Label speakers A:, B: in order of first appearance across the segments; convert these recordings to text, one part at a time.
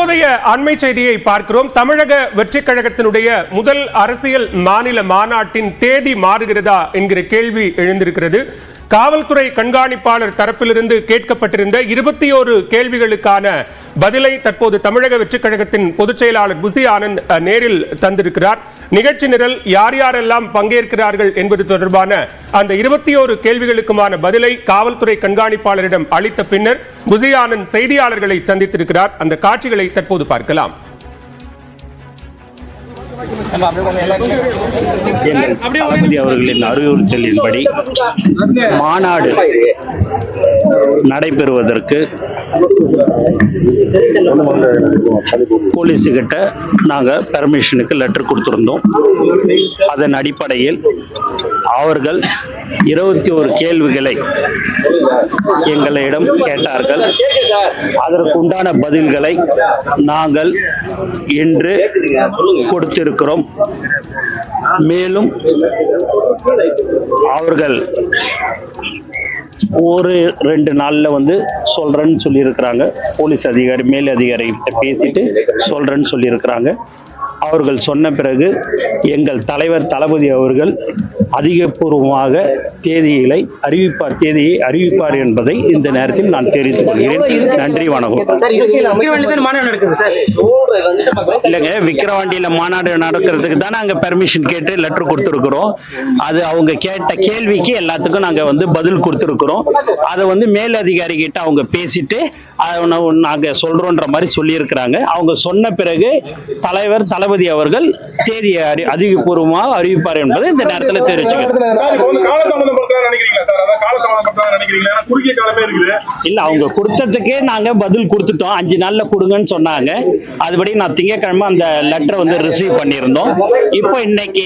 A: தற்போதைய அண்மை செய்தியை பார்க்கிறோம். தமிழக வெற்றிக் கழகத்தினுடைய முதல் அரசியல் மாநில மாநாட்டின் தேதி மாறுகிறதா என்கிற கேள்வி எழுந்திருக்கிறது. காவல்துறை கண்காணிப்பாளர் தரப்பிலிருந்து கேட்கப்பட்டிருந்த 21 கேள்விகளுக்கான பதிலை தற்போது தமிழக வெற்றிக் கழகத்தின் பொதுச் செயலாளர் புசி ஆனந்த் நேரில் தந்திருக்கிறார். நிகழ்ச்சி நிரல் யார் யாரெல்லாம் பங்கேற்கிறார்கள் என்பது தொடர்பான அந்த 21 கேள்விகளுக்குமான பதிலை காவல்துறை கண்காணிப்பாளரிடம் அளித்த பின்னர் புசி ஆனந்த் செய்தியாளர்களை சந்தித்திருக்கிறார். அந்த காட்சிகளை தற்போது பார்க்கலாம்.
B: அவர்களின் அறிவுறுத்தலின்படி மாநாடு நடைபெறுவதற்கு போலீஸ் கிட்ட நாங்க பெர்மிஷனுக்கு லெட்டர் கொடுத்திருந்தோம். அதன் அடிப்படையில் அவர்கள் 21 கேள்விகளை எங்களிடம் கேட்டார்கள். அதற்குண்டான பதில்களை நாங்கள் இன்று கொடுத்திருக்கிறோம். மேலும் அவர்கள் ஒரு 2 நாள்ல சொல்றேன்னு சொல்லியிருக்கிறாங்க. போலீஸ் அதிகாரி மேல் அதிகாரி பேசிட்டு சொல்றேன்னு சொல்லியிருக்கிறாங்க. அவர்கள் சொன்ன பிறகு எங்கள் தலைவர் தளபதி அவர்கள் அதிகபூர்வமாக தேதியை அறிவிப்பார் என்பதை இந்த நேரத்தில் நான் தெரிவித்துக் கொள்கிறேன். நன்றி, வணக்கம். இல்லைங்க, விக்கிரவாண்டியில மாநாடு நடக்கிறதுக்கு தான் நாங்க பெர்மிஷன் கேட்டு லெட்டர் கொடுத்திருக்கிறோம். அது அவங்க கேட்ட கேள்விக்கு எல்லாத்துக்கும் நாங்க பதில் கொடுத்திருக்கிறோம். அதை மேல் அதிகாரி கிட்ட அவங்க பேசிட்டு நாங்க சொல்றோன்ற மாதிரி சொல்லி இருக்கிறாங்க. அவங்க சொன்ன பிறகு தலைவர் தளபதி அவர்கள் தேதியை அதிகபூர்வமாக அறிவிப்பார் என்பதை இந்த நேரத்தில் தெரிவிச்சுக்கிறேன். இல்ல, அவங்க கொடுத்ததுக்கே நாங்க பதில் கொடுத்துட்டோம். 5 நாள்ல கொடுங்கன்னு சொன்னாங்க. அதுபடி நான் திங்கட்கிழமை அந்த லெட்டர் ரிசீவ் பண்ணியிருந்தோம். இப்போ இன்னைக்கு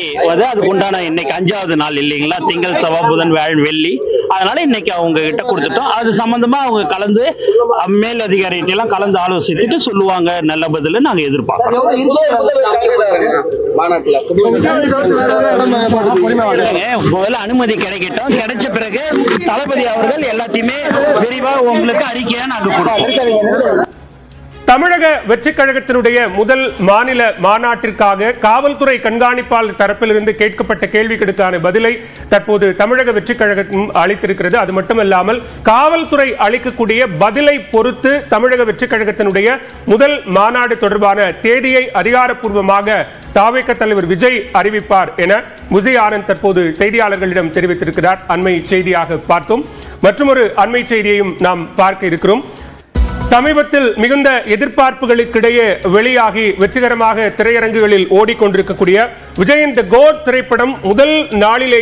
B: அதுக்கு உண்டான இன்னைக்கு 5வது நாள் இல்லைங்களா? திங்கள், செவ்வாய், புதன், வியாழன், வெள்ளி. அதனால இன்னைக்கு அவங்க கிட்ட கொடுத்துட்டோம். அது சம்பந்தமா அவங்க கலந்து மேல் அதிகாரிகிட்ட எல்லாம் கலந்து ஆலோசித்துட்டு சொல்லுவாங்க நல்ல பதில் நாங்க எதிர்பார்க்கிறோம். முதல்ல அனுமதி கிடைக்கட்டும். கிடைச்ச பிறகு தளபதி அவர்கள் எல்லாத்தையுமே விரிவா உங்களுக்கு அறிக்கையா நாங்க கொடுப்போம்.
A: தமிழக வெற்றிக் கழகத்தினுடைய முதல் மாநில மாநாட்டிற்காக காவல்துறை கண்காணிப்பாளர் தரப்பிலிருந்து கேட்கப்பட்ட கேள்விகளுக்கான பதிலை தற்போது தமிழக வெற்றிக் கழகம் அளித்திருக்கிறது. அது மட்டுமல்லாமல் காவல்துறை அளிக்கக்கூடிய பதிலை பொறுத்து தமிழக வெற்றிக் கழகத்தினுடைய முதல் மாநாடு தொடர்பான தேதியை அதிகாரப்பூர்வமாக தாவேக தலைவர் விஜய் அறிவிப்பார் என புசி ஆனந்த் தற்போது செய்தியாளர்களிடம் தெரிவித்திருக்கிறார். அண்மை செய்தியாக பார்த்தோம். மற்றொரு அண்மை செய்தியையும் நாம் பார்க்க இருக்கிறோம். சமீபத்தில் மிகுந்த எதிர்பார்ப்புகளுக்கிடையே வெளியாகி வெற்றிகரமாக திரையரங்குகளில் ஓடிக்கொண்டிருக்கக்கூடிய விஜயின் தி கோட் திரைப்படம் முதல் நாளிலேயே